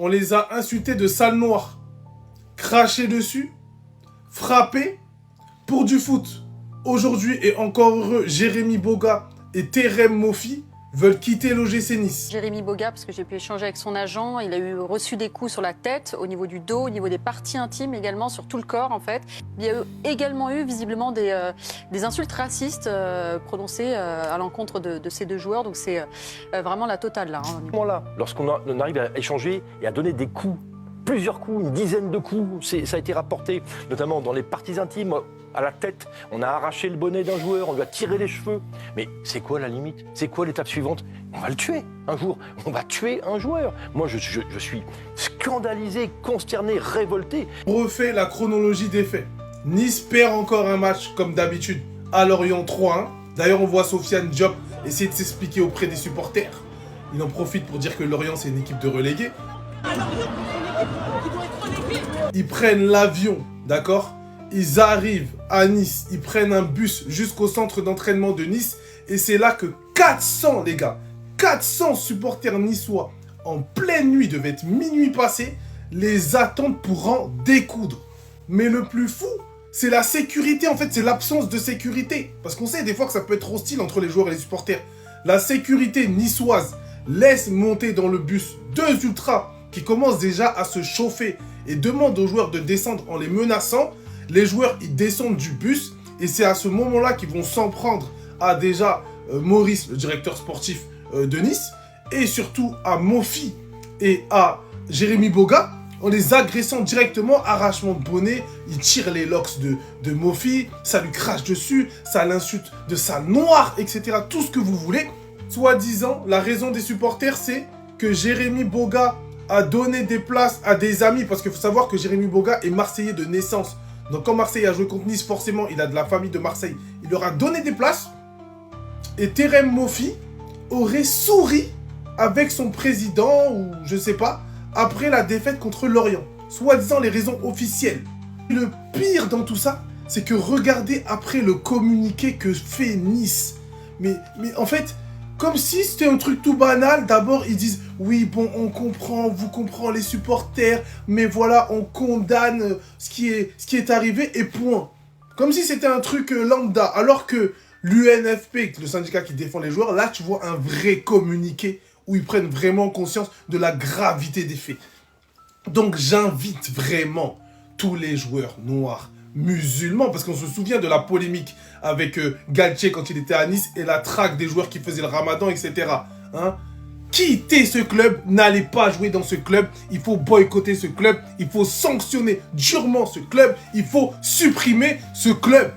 On les a insultés de sales noirs, crachés dessus, frappés pour du foot. Aujourd'hui, et encore heureux, Jérémy Boga et Terem Moffi veulent quitter l'OGC Nice. Jérémy Boga, parce que j'ai pu échanger avec son agent, il a reçu des coups sur la tête, au niveau du dos, au niveau des parties intimes également, sur tout le corps en fait. Il y a également eu visiblement des insultes racistes prononcées à l'encontre de ces deux joueurs, donc c'est vraiment la totale là. Là, lorsqu'on arrive à échanger et à donner des coups, plusieurs coups, une dizaine de coups, ça a été rapporté, notamment dans les parties intimes, à la tête, on a arraché le bonnet d'un joueur, on lui a tiré les cheveux. Mais c'est quoi la limite? C'est quoi l'étape suivante? On va le tuer un jour, on va tuer un joueur. Moi, je suis scandalisé, consterné, révolté. On refait la chronologie des faits. Nice perd encore un match, comme d'habitude, à Lorient 3-1. D'ailleurs, on voit Sofiane Diop essayer de s'expliquer auprès des supporters. Il en profite pour dire que Lorient, c'est une équipe de relégués. Ils prennent l'avion, d'accord? Ils arrivent à Nice, ils prennent un bus jusqu'au centre d'entraînement de Nice. Et c'est là que 400, les gars, 400 supporters niçois, en pleine nuit, devait être minuit passé, les attendent pour en découdre. Mais le plus fou, c'est la sécurité, en fait, c'est l'absence de sécurité. Parce qu'on sait des fois que ça peut être hostile entre les joueurs et les supporters. La sécurité niçoise laisse monter dans le bus deux ultras qui commencent déjà à se chauffer et demandent aux joueurs de descendre en les menaçant. Les joueurs, ils descendent du bus et c'est à ce moment-là qu'ils vont s'en prendre à déjà Maurice, le directeur sportif de Nice, et surtout à Moffi et à Jérémy Boga, en les agressant directement, arrachement de bonnet, ils tirent les locks de Moffi, ça lui crache dessus, ça l'insulte de sale noire, etc. Tout ce que vous voulez. Soi-disant, la raison des supporters, c'est que Jérémy Boga a donné des places à des amis, parce qu'il faut savoir que Jérémy Boga est Marseillais de naissance. Donc quand Marseille a joué contre Nice, forcément, il a de la famille de Marseille. Il leur a donné des places. Et Terem Moffi aurait souri avec son président, ou je sais pas, après la défaite contre Lorient. Soi-disant les raisons officielles. Le pire dans tout ça, c'est que regardez après le communiqué que fait Nice. Mais en fait, comme si c'était un truc tout banal. D'abord, ils disent « Oui, bon, on comprend, vous comprenez les supporters, mais voilà, on condamne ce qui est arrivé, et point. » Comme si c'était un truc lambda. Alors que l'UNFP, le syndicat qui défend les joueurs, là, tu vois un vrai communiqué où ils prennent vraiment conscience de la gravité des faits. Donc, j'invite vraiment tous les joueurs noirs, musulmans, parce qu'on se souvient de la polémique avec Galtier quand il était à Nice et la traque des joueurs qui faisaient le ramadan, etc. Hein? Quittez ce club, n'allez pas jouer dans ce club, il faut boycotter ce club, il faut sanctionner durement ce club, il faut supprimer ce club.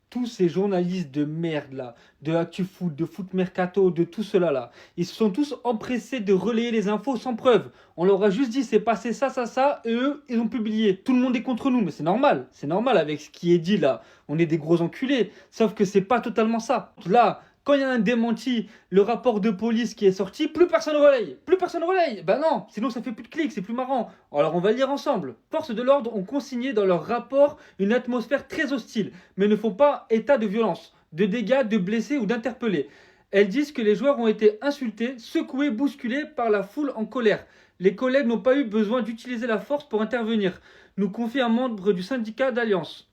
Tous ces journalistes de merde là, de ActuFoot, de Foot Mercato, de tout cela là, ils se sont tous empressés de relayer les infos sans preuve. On leur a juste dit c'est passé ça, et eux, ils ont publié. Tout le monde est contre nous, mais c'est normal avec ce qui est dit là. On est des gros enculés, sauf que c'est pas totalement ça. Là, quand il y a un démenti, le rapport de police qui est sorti, plus personne relaye. Ben non, sinon ça fait plus de clics, c'est plus marrant. Alors on va le lire ensemble. Forces de l'ordre ont consigné dans leur rapport une atmosphère très hostile, mais ne font pas état de violence, de dégâts, de blessés ou d'interpellés. Elles disent que les joueurs ont été insultés, secoués, bousculés par la foule en colère. Les collègues n'ont pas eu besoin d'utiliser la force pour intervenir, nous confie un membre du syndicat d'Alliance.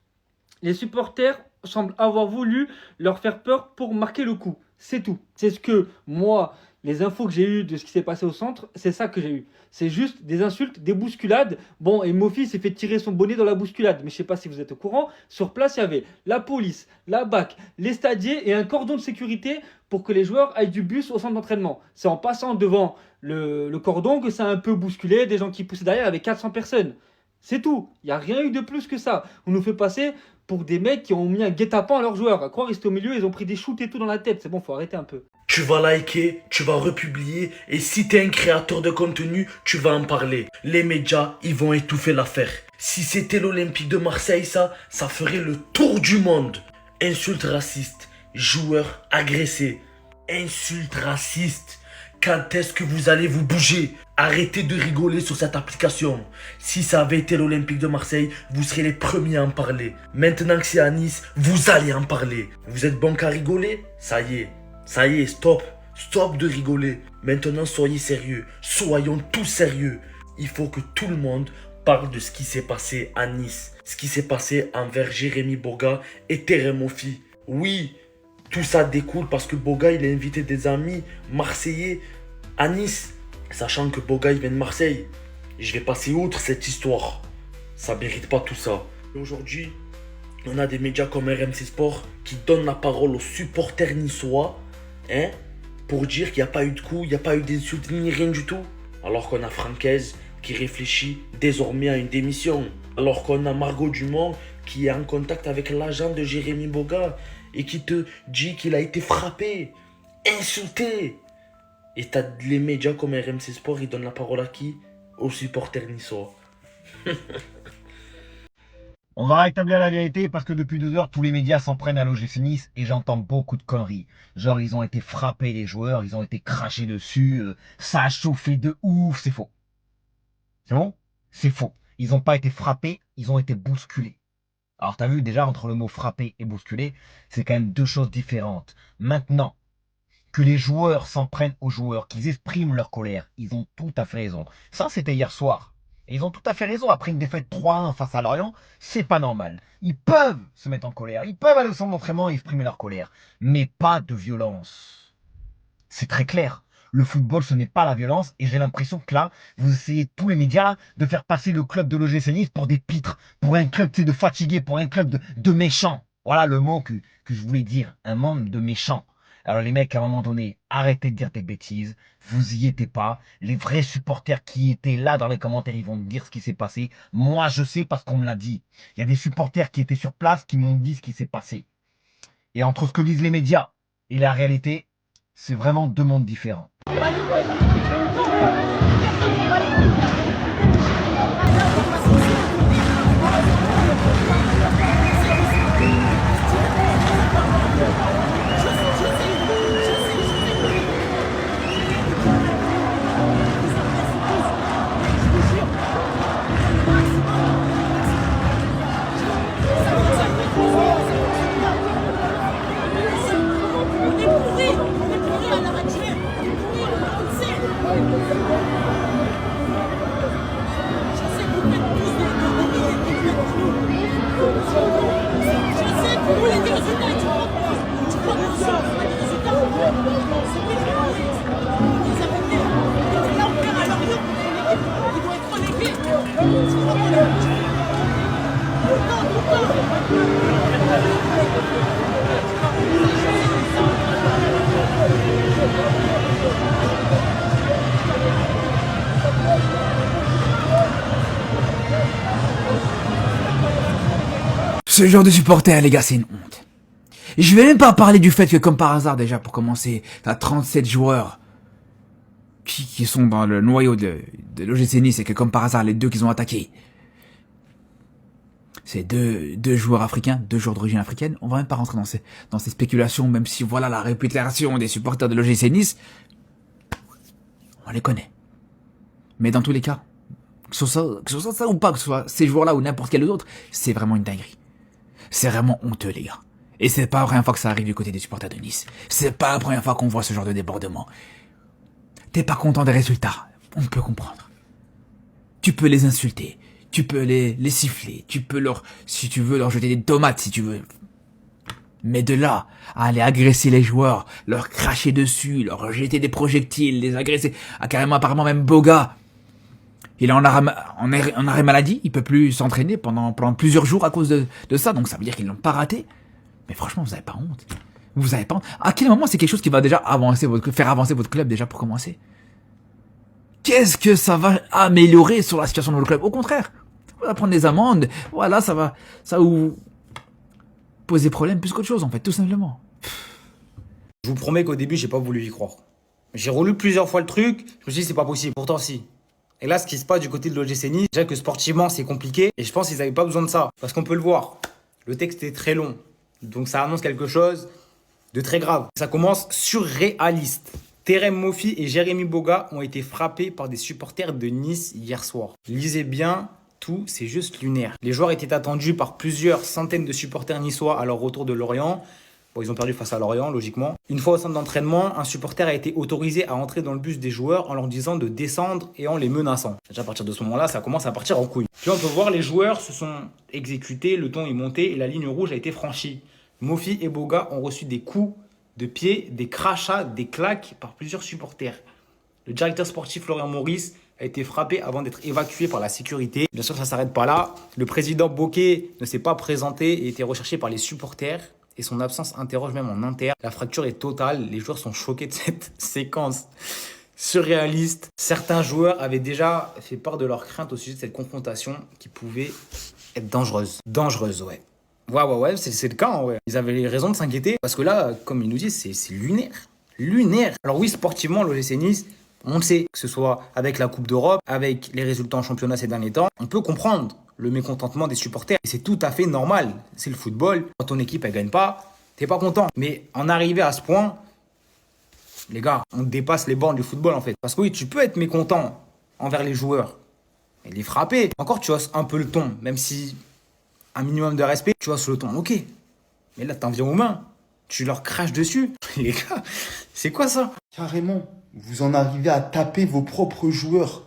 Les supporters semblent avoir voulu leur faire peur pour marquer le coup. C'est tout. C'est ce que moi, les infos que j'ai eues de ce qui s'est passé au centre, c'est ça que j'ai eu. C'est juste des insultes, des bousculades. Bon, et Moffi s'est fait tirer son bonnet dans la bousculade. Mais je sais pas si vous êtes au courant, sur place, il y avait la police, la BAC, les stadiers et un cordon de sécurité pour que les joueurs aillent du bus au centre d'entraînement. C'est en passant devant le cordon que ça a un peu bousculé, des gens qui poussaient derrière avec 400 personnes. C'est tout. Il n'y a rien eu de plus que ça. On nous fait passer pour des mecs qui ont mis un guet-apens à leurs joueurs. À croire, ils étaient au milieu, ils ont pris des shoots et tout dans la tête. C'est bon, faut arrêter un peu. Tu vas liker, tu vas republier, et si t'es un créateur de contenu, tu vas en parler. Les médias, ils vont étouffer l'affaire. Si c'était l'Olympique de Marseille, ça ferait le tour du monde. Insultes racistes, joueurs agressés. Insultes racistes. Quand est-ce que vous allez vous bouger? Arrêtez de rigoler sur cette application. Si ça avait été l'Olympique de Marseille, vous serez les premiers à en parler. Maintenant que c'est à Nice, vous allez en parler. Vous êtes bon qu'à rigoler? Ça y est, stop de rigoler. Maintenant, soyez sérieux. Soyons tous sérieux. il faut que tout le monde parle de ce qui s'est passé à Nice. Ce qui s'est passé envers Jérémy Boga et Terem Moffi. Oui, tout ça découle parce que Boga, il a invité des amis marseillais à Nice. Sachant que Boga, il vient de Marseille. Je vais passer outre cette histoire. Ça mérite pas tout ça. Et aujourd'hui, on a des médias comme RMC Sport qui donnent la parole aux supporters niçois, hein, pour dire qu'il n'y a pas eu de coup, il n'y a pas eu d'insultes ni rien du tout. Alors qu'on a Francaise qui réfléchit désormais à une démission. Alors qu'on a Margot Dumont qui est en contact avec l'agent de Jérémy Boga et qui te dit qu'il a été frappé, insulté. Et t'as les médias comme RMC Sport, ils donnent la parole à qui? Aux supporters niçois. On va rétablir la vérité parce que depuis 2 heures, tous les médias s'en prennent à l'OGC Nice et j'entends beaucoup de conneries. Genre, ils ont été frappés, les joueurs, ils ont été crachés dessus, ça a chauffé de ouf, c'est faux. C'est bon? C'est faux. Ils n'ont pas été frappés, ils ont été bousculés. Alors, t'as vu, déjà, entre le mot frapper et bousculer, c'est quand même 2 choses différentes. Maintenant, que les joueurs s'en prennent aux joueurs, qu'ils expriment leur colère, ils ont tout à fait raison. Ça, c'était hier soir. Et ils ont tout à fait raison. Après une défaite 3-1 face à Lorient, c'est pas normal. Ils peuvent se mettre en colère. Ils peuvent aller au centre d'entraînement et exprimer leur colère. Mais pas de violence. C'est très clair. Le football, ce n'est pas la violence. Et j'ai l'impression que là, vous essayez, tous les médias, de faire passer le club de l'OGC Nice pour des pitres. Pour un club de fatigués. Pour un club de méchants. Voilà le mot que je voulais dire. Un monde de méchants. Alors les mecs, à un moment donné, arrêtez de dire des bêtises, vous y étiez pas. Les vrais supporters qui étaient là dans les commentaires, ils vont me dire ce qui s'est passé. Moi, je sais parce qu'on me l'a dit. Il y a des supporters qui étaient sur place qui m'ont dit ce qui s'est passé. Et entre ce que disent les médias et la réalité, c'est vraiment 2 mondes différents. Ce genre de supporters, les gars, c'est une honte. Et je vais même pas parler du fait que, comme par hasard, déjà, pour commencer, t'as 37 joueurs qui sont dans le noyau de l'OGC Nice et que, comme par hasard, les 2 qu'ils ont attaqués, c'est deux joueurs africains, 2 joueurs d'origine africaine. On va même pas rentrer dans ces spéculations, même si, voilà, la réputation des supporters de l'OGC Nice, on les connaît. Mais dans tous les cas, que ce soit ça ou pas, que ce soit ces joueurs-là ou n'importe quel autre, c'est vraiment une dinguerie. C'est vraiment honteux, les gars. Et c'est pas la première fois que ça arrive du côté des supporters de Nice. C'est pas la première fois qu'on voit ce genre de débordement. T'es pas content des résultats, on peut comprendre. Tu peux les insulter, tu peux les siffler, tu peux si tu veux, leur jeter des tomates, si tu veux. Mais de là, à aller agresser les joueurs, leur cracher dessus, leur jeter des projectiles, les agresser, carrément apparemment même Boga, il est en arrêt maladie, il peut plus s'entraîner pendant plusieurs jours à cause de ça, donc ça veut dire qu'ils l'ont pas raté. Mais franchement, vous avez pas honte. Vous avez pas honte. À quel moment c'est quelque chose qui va déjà faire avancer votre club déjà pour commencer? Qu'est-ce que ça va améliorer sur la situation de votre club? Au contraire, on va prendre des amendes, voilà, ça va vous poser problème plus qu'autre chose en fait, tout simplement. Je vous promets qu'au début, j'ai pas voulu y croire. J'ai relu plusieurs fois le truc, je me suis dit c'est pas possible, pourtant si. Et là, ce qui se passe du côté de l'OGC Nice, déjà que sportivement c'est compliqué, et je pense qu'ils n'avaient pas besoin de ça. Parce qu'on peut le voir, le texte est très long, donc ça annonce quelque chose de très grave. Ça commence surréaliste. Terem Moffi et Jérémy Boga ont été frappés par des supporters de Nice hier soir. Lisez bien, tout, c'est juste lunaire. Les joueurs étaient attendus par plusieurs centaines de supporters niçois à leur retour de Lorient. Bon, ils ont perdu face à Lorient, logiquement. Une fois au centre d'entraînement, un supporter a été autorisé à entrer dans le bus des joueurs en leur disant de descendre et en les menaçant. Déjà, à partir de ce moment-là, ça commence à partir en couille. Puis on peut voir, les joueurs se sont exécutés, le ton est monté et la ligne rouge a été franchie. Mofi et Boga ont reçu des coups de pied, des crachats, des claques par plusieurs supporters. Le directeur sportif Florian Maurice a été frappé avant d'être évacué par la sécurité. Bien sûr, ça ne s'arrête pas là. Le président Bokeh ne s'est pas présenté et était recherché par les supporters. Et son absence interroge même en interne. La fracture est totale. Les joueurs sont choqués de cette séquence surréaliste. Certains joueurs avaient déjà fait part de leur crainte au sujet de cette confrontation qui pouvait être dangereuse. Dangereuse, ouais. Ouais, c'est le cas, hein, ouais. Ils avaient raison de s'inquiéter parce que là, comme ils nous disent, c'est lunaire. Lunaire. Alors oui, sportivement, l'OGC Nice, on le sait, que ce soit avec la Coupe d'Europe, avec les résultats en championnat ces derniers temps, on peut comprendre le mécontentement des supporters. Et c'est tout à fait normal. C'est le football. Quand ton équipe, elle gagne pas, t'es pas content. Mais en arriver à ce point, les gars, on dépasse les bornes du football, en fait. Parce que oui, tu peux être mécontent envers les joueurs et les frapper. Encore, tu hausses un peu le ton, même si un minimum de respect, tu hausses le ton. Ok. Mais là, t'en viens aux mains. Tu leur craches dessus. Les gars, c'est quoi ça? Carrément, vous en arrivez à taper vos propres joueurs.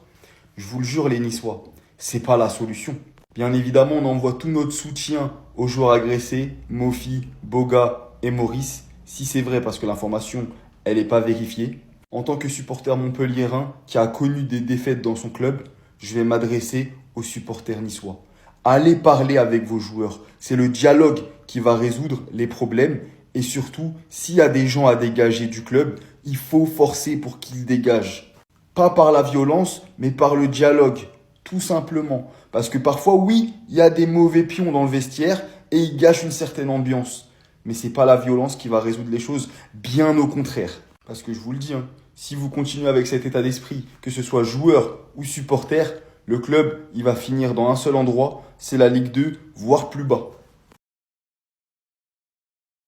Je vous le jure, les Niçois, c'est pas la solution. Bien évidemment, on envoie tout notre soutien aux joueurs agressés, Mofi, Boga et Maurice, si c'est vrai, parce que l'information, elle n'est pas vérifiée. En tant que supporter montpelliérain qui a connu des défaites dans son club, je vais m'adresser aux supporters niçois. Allez parler avec vos joueurs. C'est le dialogue qui va résoudre les problèmes. Et surtout, s'il y a des gens à dégager du club, il faut forcer pour qu'ils dégagent. Pas par la violence, mais par le dialogue. Tout simplement. Parce que parfois, oui, il y a des mauvais pions dans le vestiaire et ils gâchent une certaine ambiance. Mais c'est pas la violence qui va résoudre les choses, bien au contraire. Parce que je vous le dis, si vous continuez avec cet état d'esprit, que ce soit joueur ou supporter, le club, il va finir dans un seul endroit, c'est la Ligue 2, voire plus bas.